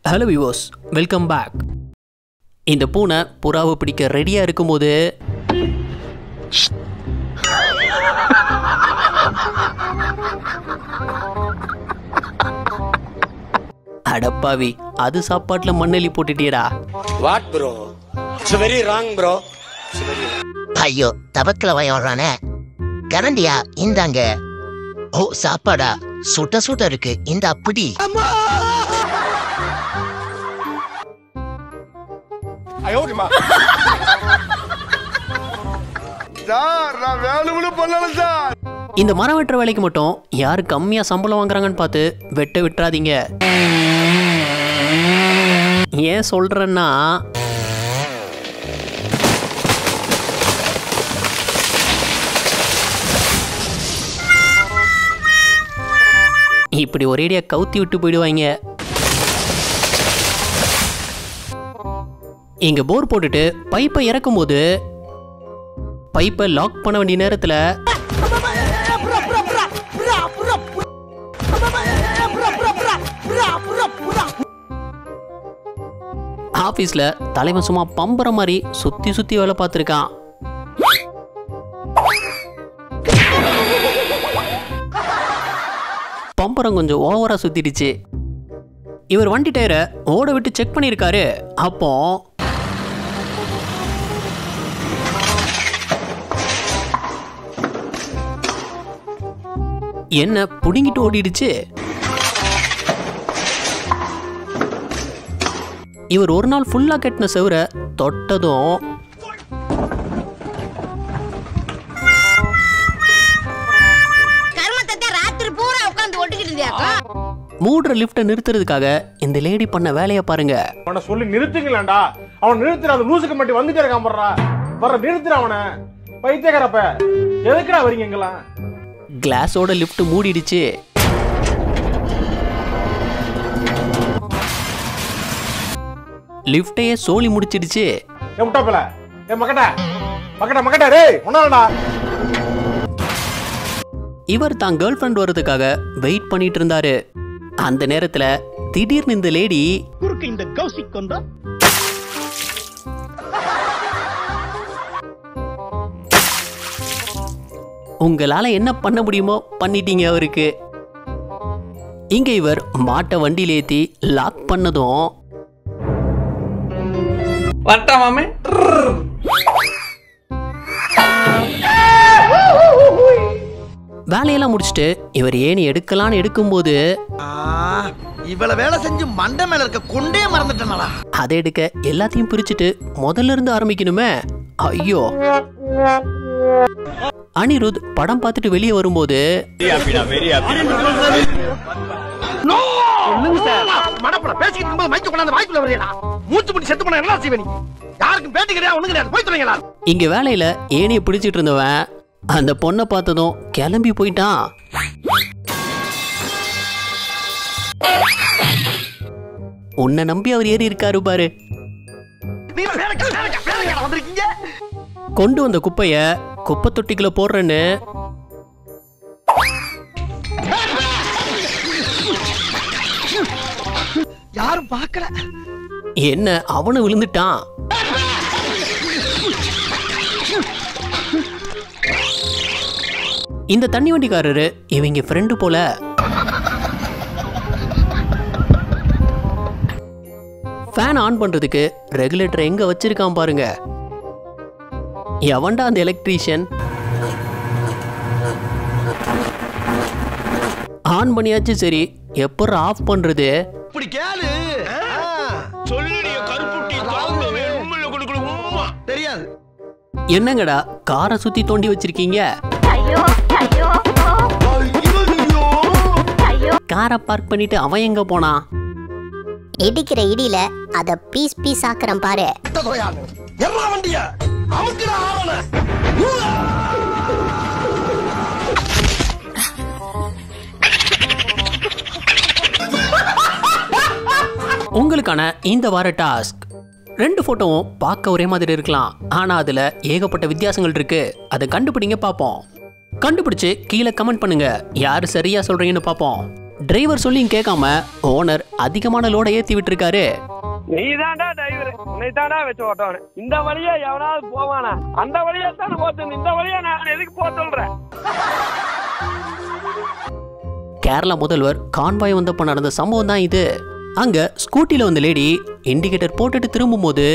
Hello viewers, welcome back. இந்த பூனை புறாவை பிடிக்க ரெடியாக இருக்கும்போது அடப்பாவி, அது சாப்பாட்டில் மண்ணெலி போட்டுட்டியடா. What bro, it's very wrong bro. ஐயோ, தபக்கல வயோறானே. கரண்டியா இந்தாங்க. ஓ, சாப்பாடா சுட்ட சுட்ட இருக்கு, இந்த அப்படி. இந்த மரம் வெட்டுற வேலைக்கு மட்டும் யாரு கம்மியா சம்பளம் வாங்குறாங்கன்னு பார்த்து வெட்ட விட்டுறாதீங்க. ஏன் சொல்றேன்னா, இப்படி ஒரேடியா கவுத்தி விட்டு போயிடுவாங்க. இங்க போர் போட்டுட்டு பைப்பை இறக்கும் போது பைப்பை லாக் பண்ண வேண்டிய நேரத்தில் ஆபீஸ்ல தலைவன் சும்மா பம்பர மாதிரி சுத்தி சுத்தி வேலை பார்த்திருக்கான். பம்பரம் கொஞ்சம் ஓவரா சுத்திடுச்சு. இவர் வண்டி டயரை ஓட விட்டு செக் பண்ணியிருக்காரு. அப்போ என்ன புடுங்கிட்டு ஓடிடுச்சு. இவர் ஒரு நாள் ஃபுல்லா கட்டின செவரை தொட்டதும் மூடுற லிப்ட நிறுத்துறதுக்காக இந்த லேடி பண்ண வேலையை பாருங்க. அவனை சொல்லி நிறுத்துங்களேன்டா. அவன் நிறுத்துற, அந்த லூசுக்கு மட்டும் வந்துட்டே இருக்கான். வர நிறுத்துற அவனை. பைத்தியக்காரப்ப, எதுக்குடா வரீங்க எங்கெல்லாம்? கிளாஸோட லிப்ட் மூடிடுச்சு. லிப்டையே சோலி முடிச்சிடுச்சு. இவர் தான் கேர்ள் ஃப்ரெண்ட் வர்றதுக்காக வெயிட் பண்ணிட்டு இருந்தாரு. அந்த நேரத்துல திடீர்னு இந்த லேடி உங்களால என்ன பண்ண முடியுமோ பண்ணிட்டீங்க அவருக்கு. இங்க இவர் மாட்டை வண்டியில ஏத்தி லாக் பண்ணதும் வேலையெல்லாம் முடிச்சுட்டு இவர் ஏணி எடுக்கலான்னு எடுக்கும்போது இவ்வளவு வேலை செஞ்சு மண்டை மேல இருக்க கொண்டே மறந்துட்டேனா. அதை எடுக்க எல்லாத்தையும் பிரிச்சுட்டு முதல்ல இருந்து ஆரம்பிக்கணுமே. ஐயோ, அனிருத் படம் பார்த்துட்டு வெளியே வரும்போது இங்க வேலையில ஏணியை பிடிச்சிட்டு இருந்தவன் அந்த பொண்ணை பார்த்ததும் கிளம்பி போயிட்டான். உன்னை நம்பி அவர் ஏறி இருக்காரு பாரு. கொண்டு வந்த குப்பைய குப்பை தொட்டிக்குள்ள போடுறேன்னு யாரும் பார்க்கல. என்ன அவனு விழுந்துட்டான். இந்த தண்ணி வண்டிக்காரரு இவங்க ஃப்ரெண்டு போல. ஃபேன் ஆன் பண்றதுக்கு ரெகுலேட்டர் எங்க வச்சிருக்கான் பாருங்க. எவன்டா அந்த எலக்ட்ரீஷியன்? ஆன் பண்ணியாச்சு, சரி எப்பறம் ஆஃப் பண்றது? இப்படி கேளு. தெரியாது. என்னங்கடா காரை சுத்தி தோண்டி வச்சிருக்கீங்க? காரை பார்க் பண்ணிட்டு அவன் எங்க போனா? இடிக்கிற இடியில அத பீஸ் பீஸ் ஆக்குறேன் பாரு. உங்களுக்கான இந்த வார டாஸ்க், 2 போட்டோவும் பார்க்க ஒரே மாதிரி இருக்கலாம், ஆனா அதுல ஏகப்பட்ட வித்தியாசங்கள் இருக்கு. அதை கண்டுபிடிங்க. பார்ப்போம். கண்டுபிடிச்சு கீழே கமெண்ட் பண்ணுங்க. யாரு சரியா சொல்றீங்கன்னு பார்ப்போம். டிரைவர் சொல்லியும் கேட்காம ஓனர் அதிகமான லோட ஏத்தி விட்டுருக்காரு. நீ தாண்டா டிரைவர், உன்னை தாண்டா வச்சு ஓட்டவனு. இந்த வழியா எவனாவது போவானா? அந்த வழியா தானே போச்சு, இந்த வழியா நான் எதுக்கு போக சொல்றேன்? கேரளா முதல்வர் கான்வாய் வந்தப்ப நடந்த சம்பவம் தான் இது. அங்க ஸ்கூட்டில வந்த லேடி இண்டிகேட்டர் போட்டுட்டு திரும்பும் போது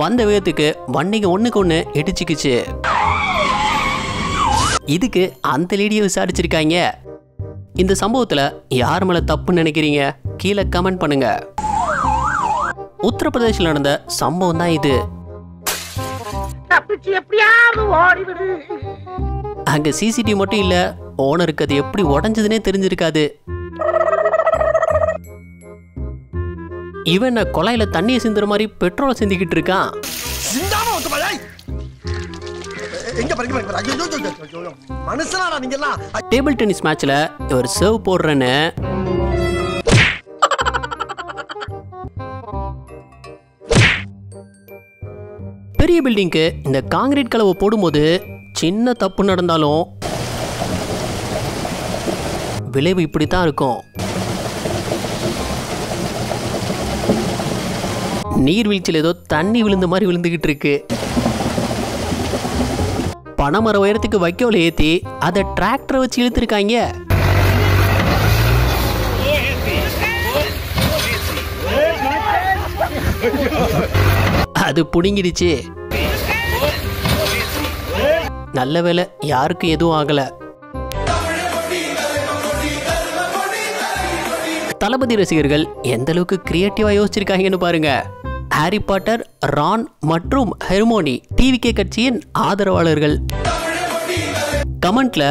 வந்த வேகத்துக்கு வண்டிங்க ஒண்ணுக்கு ஒண்ணு இடிச்சுக்கிச்சு. இதுக்கு அந்த லேடியை விசாரிச்சிருக்காங்க. இந்த சம்பவத்துல யார் மேல தப்புன்னு நினைக்கிறீங்க? கீழே கமெண்ட் பண்ணுங்க. உத்தரப்பிரதேசில் நடந்த சம்பவம் தான் இது. அங்க சிசிடிவி மட்டும் இல்ல, ஓனருக்கு அது எப்படி உடஞ்சதுன்னே தெரிஞ்சிருக்காது. இவன் கொலையில தண்ணியை சிந்துற மாதிரி பெட்ரோலை சிந்திக்கிட்டு இருக்கான். டேபிள் டென்னிஸ் மேட்ச்ல இவர் சர்வ் போடுறேன்னு பெரிய பில்டிங்க்கு இந்த காங்கிரீட் கலவை போடும்போது சின்ன தப்பு நடந்தாலும் விளைவு இப்படித்தான் இருக்கும். நீர்வீழ்ச்சியில் ஏதோ தண்ணி விழுந்த மாதிரி விழுந்துகிட்டு இருக்கு. பனைமர உயரத்துக்கு வைக்கோல ஏத்தி அதை டிராக்டரை வச்சு இழுத்துருக்காங்க. அது புடுங்கிடுச்சு. நல்ல வேளை யாருக்கும் எதுவும் ஆகல. தளபதி ரசிகர்கள் எந்த அளவுக்கு கிரியேட்டிவா யோசிச்சிருக்காங்கன்னு பாருங்க. ஹாரி பாட்டர், ரான் மற்றும் ஹெர்மோனி டிவிகே கட்சியின் ஆதரவாளர்கள் கமெண்ட்ல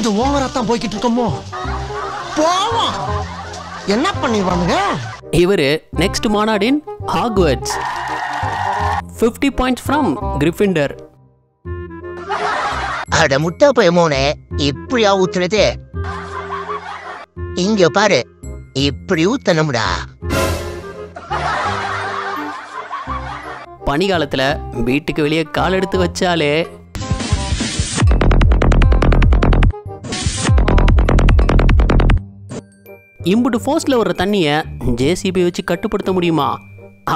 இது ஓவரா தான் போய்கிட்டு இருக்கோமோ, போவோம் என்ன பண்ணிடுவானுங்க. இவரு நெக்ஸ்ட் மாநாடின் ஹாக்வர்ட்ஸ் 50 பாயிண்ட்ஸ் ஃப்ரம் கிரிஃபிண்டர். அட முட்டா பயமோனே, இப்படியா ஊத்துறது? இங்க பாரு, இப்படி ஊத்தணும்டா. பனிகாலத்துல வீட்டுக்கு வெளியே கால் எடுத்து வச்சாலே இம்புட்டு ஃபோர்ஸ்ல வர்ற தண்ணிய ஜேசிபி வச்சு கட்டுப்படுத்த முடியுமா?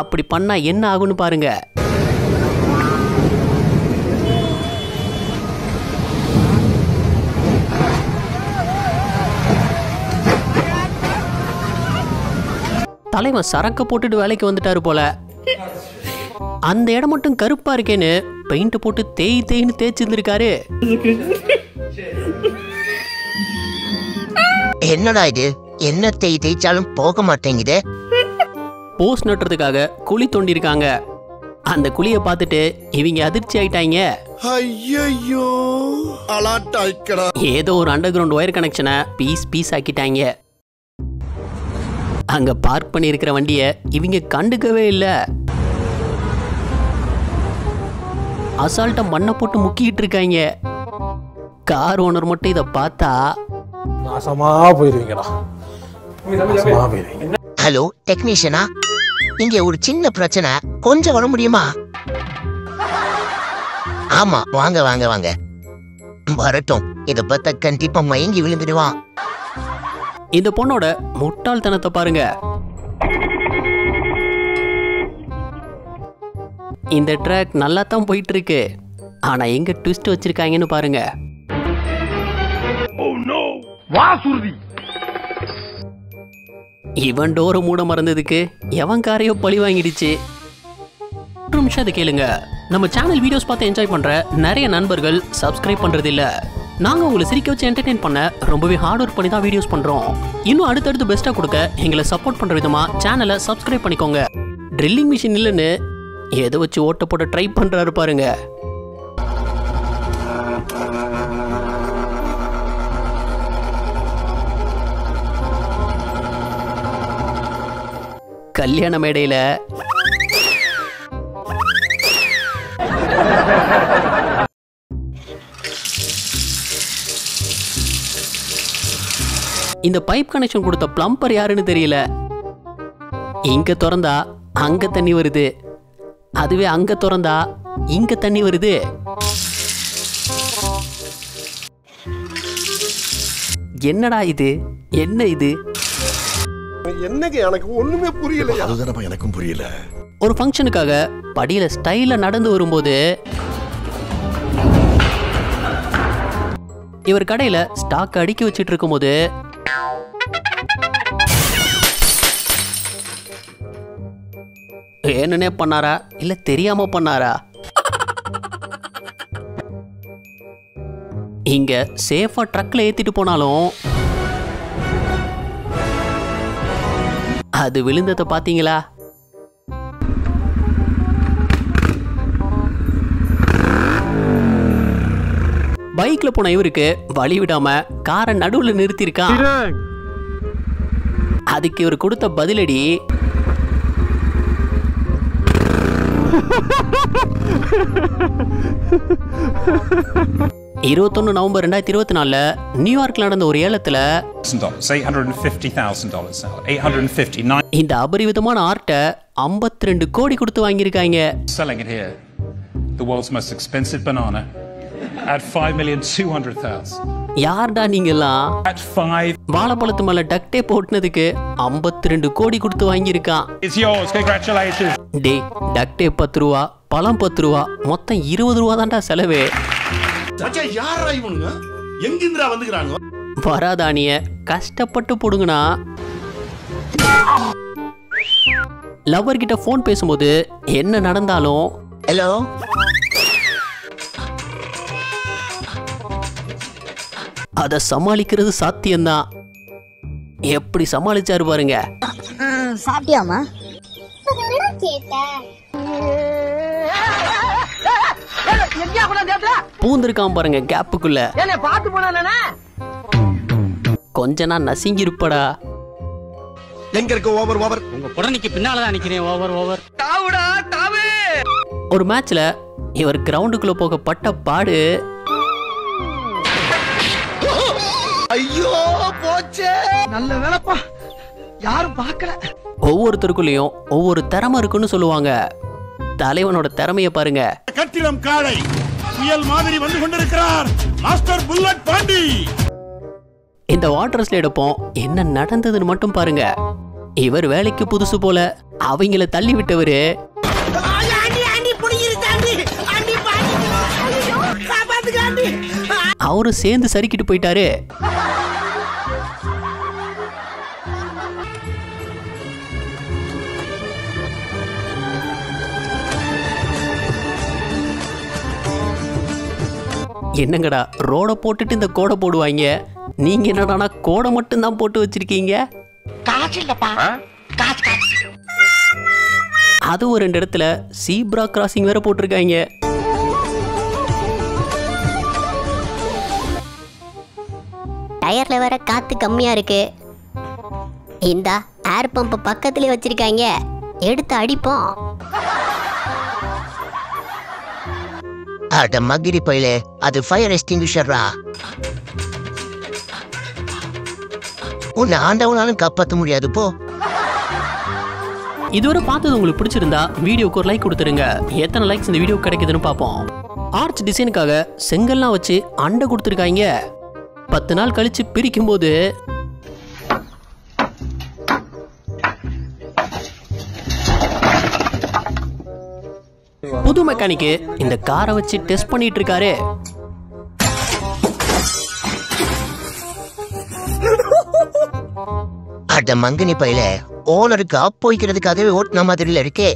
அப்படி பண்ணா என்ன ஆகும்னு பாருங்க. தலைவன் சரக்க போட்டுட்டு வேலைக்கு வந்துட்டாரு போல. அந்த இடம் மட்டும் கருப்பா இருக்கேன்னு பெயிண்ட் போட்டு தேய்னு தேய்ச்சிருந்திருக்காரு. என்னடா இது? என்ன தேய்ச்சாலும் போக மாட்டேங்குது. போஸ்ட் நட்டுறதுக்காக குழி தோண்டிருக்காங்க. அந்த குழியை பார்த்துட்டு இவங்க அதிர்ச்சி ஆயிட்டாங்க. ஏதோ ஒரு அண்டர் கிரவுண்ட் ஒயர் கனெக்ஷனை பீஸ் ஆக்கிட்டாங்க. அங்க பார்க் பண்ணி இருக்கிற வண்டிய இவங்க கண்டுக்கவே இல்லை. அசால்ட்டா மண்ணை போட்டு முக்கிட்டு இருக்காங்க. கார் ஓனர் மட்டும் இதை பார்த்தா நாசமா போயிருவீங்கடா. ஹலோ டெக்னீஷியனா, இங்க ஒரு சின்ன பிரச்சனை, கொஞ்சம் வர முடியுமா? ஆமா, வாங்க வாங்க வாங்க, வரட்டும். இத பார்த்தா கண்டிப்பா மயங்கி விழுந்துடுவான். இந்த பொண்ணோட முட்டாள்தனத்தை பாருங்க. இந்த ட்ராக் நல்லா தான் போயிட்டு இருக்கு, ஆனா எங்க ட்விஸ்ட் வச்சிருக்காங்கன்னு பாருங்க. இவன் டோரை மூட மறந்ததுக்கு எவன் காரையோ பழி வாங்கிடுச்சு. ஒரு நிமிஷம் அதை கேளுங்க. நம்ம சேனல் வீடியோஸ் பார்த்து என்ஜாய் பண்ற நிறைய நண்பர்கள் சப்ஸ்கிரைப் பண்றது இல்ல. நாங்க உங்களை சிரிக்க வச்சு என்டர்டெயின் பண்ண ரொம்பவே ஹார்ட் ஒர்க் பண்ணி தான் வீடியோஸ் பண்றோம். இன்னும் அடுத்தடுத்து பெஸ்டா கொடுக்க எங்களை சப்போர்ட் பண்ற விதமா சேனலை சப்ஸ்கிரைப் பண்ணிக்கோங்க. ட்ரில்லிங் மிஷின் இல்லைன்னு எதை வச்சு ஓட்ட போட ட்ரை பண்றாரு பாருங்க. கல்யாண மேடையில இந்த பைப் கனெக்ஷன் கொடுத்த பிளம்பர் யாருன்னு தெரியல. இங்க திறந்தா அங்க தண்ணி வருது. அதுவே அங்க திறந்தா இங்க தண்ணி வருது. என்னடா இது? என்ன இது? என்னங்க எனக்கு ஒண்ணுமே புரியல. அதுதானப்பா எனக்கும் புரியல. ஒரு ஃபங்க்ஷனுக்காக படியில ஸ்டைல நடந்து வரும்போது இவர் கடையில ஸ்டாக் அடுக்கி வச்சிட்டு இருக்கும்போது என்னன்னே பண்ணாரா இல்ல தெரியாம பண்ணாரா? இங்க சேஃபா ட்ரக்ல ஏத்திட்டு போனாலும் அது விழுந்ததை பாத்தீங்களா? பைக்ல போன இவருக்கு வழி விடாம காரை நடுவுல நிறுத்திருக்கான். அதுக்கு இவர் கொடுத்த பதிலடி 21 நவம்பர் 2024 நியூயார்க்ல நடந்த ஒரு ஏலத்துல $850,000. இந்த அபரிவிதமான ஆர்ட்டை 52 கோடி கொடுத்து வாங்கியிருக்காங்க. Selling it here, the world's most expensive banana, at $5,200,000. யார்டா நீங்கெல்லாம்? At 5. வாழைப்பழத்து மேல டக்டே போட்டுனதுக்கு 52 கோடி கொடுத்து வாங்கியிருக்கான். It's yours, congratulations. டே, டக்டே 10 ரூபா, பழம் 10 ரூபா, மொத்தம் 20 ரூபா தான்டா செலவு. யாரா இவனுங்க? எங்கிருந்தா வந்துக்கிறாங்க? வராதானிய கஷ்டப்பட்டு போடுங்கண்ணா. லவ்வர் கிட்ட போன் பேசும்போது என்ன நடந்தாலும் ஹலோ அத சமாளிக்கிறது சாத்தியம்தான். எப்படி சமாளிச்சாரு பாருங்க. சாப்பிட்டியாமா? பூந்திருக்கான் பாருங்க கேப்புக்குள்ள. கொஞ்ச நாள் நசிங்கி இருப்படா. எங்க இருக்க ஓவர் ஓவர்? உங்க குடனைக்கு பின்னாலதான் நிக்கிறேன். ஓவர். ஒரு மேட்ச்ல இவர் கிரவுண்டுக்குள்ள போக பட்ட பாடு. ஐயோ போச்சே. நல்ல வேலைப்பா, யாரும் பார்க்கல. ஒவ்வொருத்தருக்குள்ளயும் ஒவ்வொரு திறமை இருக்குன்னு சொல்லுவாங்க. தலைவனோட திறமைய பாருங்க. கட்டிடம் காளை புயல் மாதிரி வந்து கொண்டிருக்கிறார் மாஸ்டர் புல்லட் பாண்டி. இந்த வாட்டர் ஸ்லைட் அப்போ என்ன நடந்ததுன்னு மட்டும் பாருங்க. இவர் வேலைக்கு புதுசு போல அவங்கள தள்ளி விட்டவரு அவரும் சேர்ந்து சறுக்கிட்டு போயிட்டாரு. என்னங்கடா ரோட போட்டுட்டு இந்த கோடை போடுவாங்க, நீங்க என்னடானா கோடை மட்டும் தான் போட்டு வச்சிருக்கீங்க. அது ஒரு 2 இடத்துல சீப்ரா கிராசிங் வேற போட்டிருக்காங்க. டயர்ல வேற காத்து கம்மியா இருக்கு. இந்த ஏர் பம்ப் பக்கத்துலயே வச்சிருக்காங்க, எடுத்து அடிப்போம். அட மகிரி பையலே, அது ஃபயர் எக்ஸ்டிங்விஷரா. உன்னை ஆண்டவனாலும் காப்பாற்ற முடியாது போ. இதுவரை பார்த்தது உங்களுக்கு பிடிச்சிருந்தா வீடியோக்கு ஒரு லைக் கொடுத்துருங்க. எத்தனை லைக்ஸ் இந்த வீடியோ கிடைக்குதுன்னு பார்ப்போம். ஆர்ச் டிசைனுக்காக செங்கல்லாம் வச்சு அண்டை கொடுத்துருக்காங்க. 10 நாள் கழிச்சு பிரிக்கும் போது புது மெக்கானிக்கு இந்த காரை வச்சு டெஸ்ட் பண்ணிட்டு இருக்காரு. அட மங்கனி பையில, ஓனருக்கு அப்போய்க்கிறதுக்காகவே ஓட்டுன மாதிரில இருக்கே.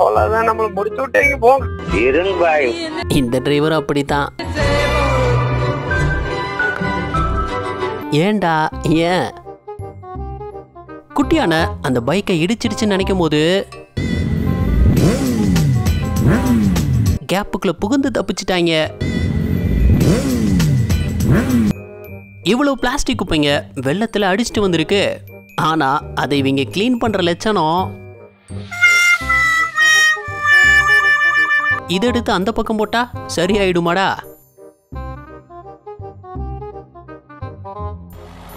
அவ்வளவுதான், நம்மள முடிச்சு விட்டீங்க போங்க. இந்த டிரைவர் அப்படித்தான். ஏண்டா ஏன்? குட்டியான அந்த பைக்கை இடிச்சிடுச்சுன்னு நினைக்கும் போது கேப்புக்குள்ள புகுந்து தப்பிச்சிட்டாங்க. இவ்வளவு பிளாஸ்டிக் குப்பைங்க வெள்ளத்துல அடிச்சுட்டு வந்திருக்கு. ஆனா அதை இவங்க கிளீன் பண்ற லட்சணம். இதை எடுத்து அந்த பக்கம் போட்டா சரியாயிடுமாடா?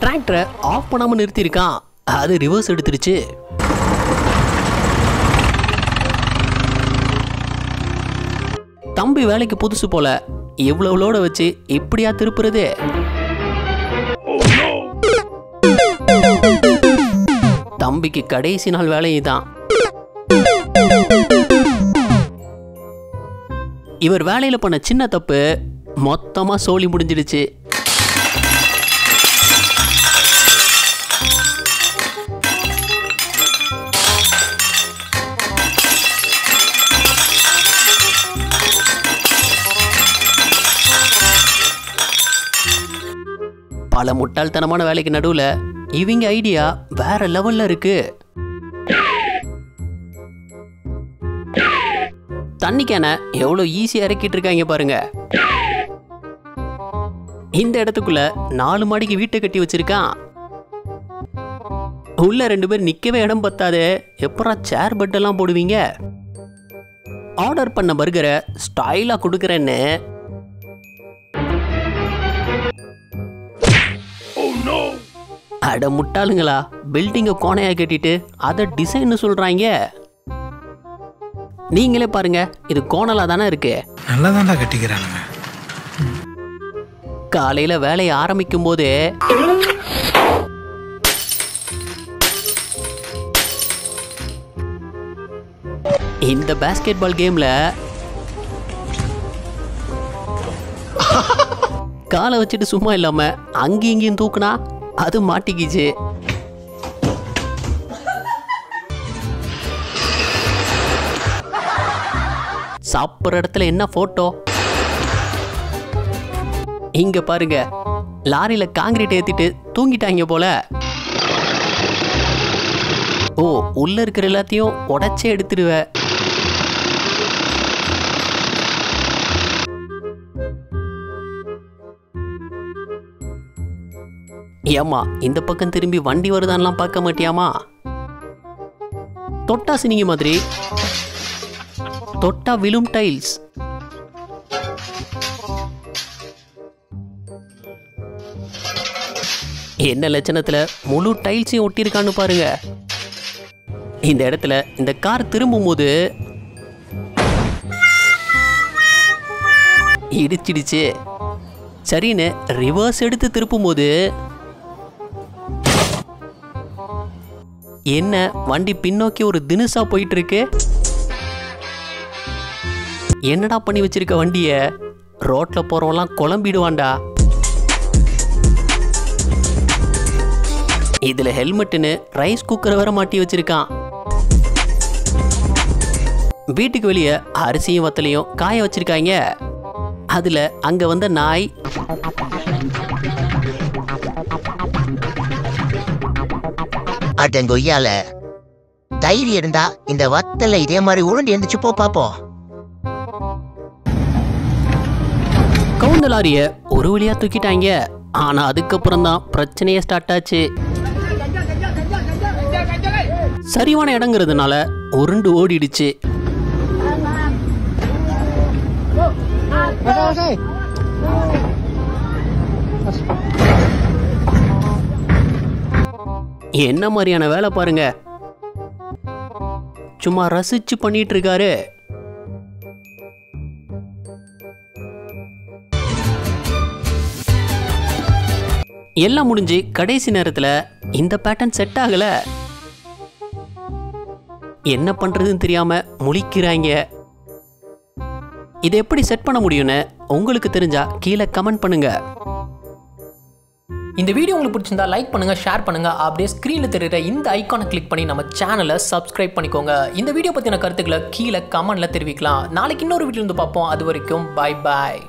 டிராக்டரை ஆஃப் பண்ணாம நிறுத்திருக்கான், அது ரிவர்ஸ் எடுத்துருச்சு. தம்பி வேலைக்கு புதுசு போல, இவ்வளவு லோட வச்சு இப்படியா திருப்புறது? தம்பிக்கு கடைசி நாள் வேலையும் தான். இவர் வேலையில பண்ண சின்ன தப்பு மொத்தமா சோலி முடிஞ்சிடுச்சு. பல முட்டாள்தனமான வேலைக்கு நடுவுல இவங்க ஐடியா வேற லெவல்ல இருக்கு. தண்ணி கேன எவ்வளவு ஈஸியா இறக்கிட்டு இருக்காங்க பாருங்க. இந்த இடத்துக்குள்ள 4 மாடிக்கு வீட்டை கட்டி வச்சிருக்கான். உள்ள 2 பேர் நிக்கவே இடம் பத்தாதே, எப்பரா சேர் பெட் எல்லாம் போடுவீங்க? ஆர்டர் பண்ண பர்கரை ஸ்டைலா கொடுக்கறேன்னு அட முட்டாளுங்களா, பில்டிங்க கோணையா கட்டிட்டு அத டிசைன் சொல்றாங்க. நீங்களே பாருங்க, இது கோணலா தானே இருக்கு. நல்லதாண்டா கட்டிக்கிறாங்க. காலையில வேலையை ஆரம்பிக்கும் போது இந்த பாஸ்கெட் பால் கேம்ல காலை வச்சுட்டு சும்மா இல்லாம அங்கேயும் இங்கேயும் தூக்குனா அது மாட்டிக்கிச்சு. சாப்பிட்ற இடத்துல என்ன போட்டோ? இங்க பாருங்க, லாரியில காங்கிரீட் ஏத்திட்டு தூங்கிட்டாங்க போல. ஓ, உள்ள இருக்கிற எல்லாத்தையும் உடைச்சே எடுத்துடுவ. ஏமா இந்த பக்கம் திரும்பி வண்டி வருதான்லாம் பார்க்க மாட்டியாமா? தொட்டா சினிங்க மாதிரி, தொட்டா விழும் டைல்ஸ். என்ன லட்சணத்துல முழு டைல்ஸையும் ஒட்டியிருக்கான்னு பாருங்க. இந்த இடத்துல இந்த கார் திரும்பும் போது இடிச்சிடுச்சு. சரின்னு ரிவர்ஸ் எடுத்து திருப்பும் போது என்ன வண்டி பின்னோக்கி ஒரு தினுசா போயிட்டு இருக்கு. என்னடா பண்ணி வச்சிருக்க வண்டிய? ரோட்ல போறவெல்லாம் குழம்பிடுவான்டா. இதுல ஹெல்மெட்னு ரைஸ் குக்கர் வேற மாட்டி வச்சிருக்கான். வீட்டுக்கு வெளியே அரிசியும் வத்தலையும் காய வச்சிருக்காங்க. அதுல அங்க வந்த நாய் அடங்கொய்யால தைரியம் இருந்தா இந்த வத்தல இதே மாதிரி உருண்டு எந்திரிச்சு போ பாப்போம். கவுந்த லாரிய ஒரு வழியா தூக்கிட்டாங்க. ஆனா அதுக்கப்புறம் தான் பிரச்சனையே ஸ்டார்ட் ஆச்சு. சரிவான இடங்கிறதுனால உருண்டு ஓடிடுச்சு. என்ன மாதிரியான வேலை பாருங்க. சும்மா ரசிச்சு பண்ணிட்டு இருக்காரு. எல்லாம் முடிஞ்சு கடைசி நேரத்துல இந்த பேட்டர்ன் செட் ஆகல. என்ன பண்றதுன்னு தெரியாம முழிக்கிறாங்க. இதை எப்படி செட் பண்ண முடியும்னு உங்களுக்கு தெரிஞ்சா கீழே கமெண்ட் பண்ணுங்க. இந்த வீடியோ உங்களுக்கு பிடிச்சிருந்தா லைக் பண்ணுங்க, ஷேர் பண்ணுங்க. அப்படியே ஸ்க்ரீன்ல தெரியுற இந்த ஐகானை கிளிக் பண்ணி நம்ம சேனலை சப்ஸ்கிரைப் பண்ணிக்கோங்க. இந்த வீடியோ பத்தின கருத்துக்களை கீழே கமெண்ட்ல தெரிவிக்கலாம். நாளைக்கு இன்னொரு வீடியோ வந்து பார்ப்போம். அது வரைக்கும் பை பாய்.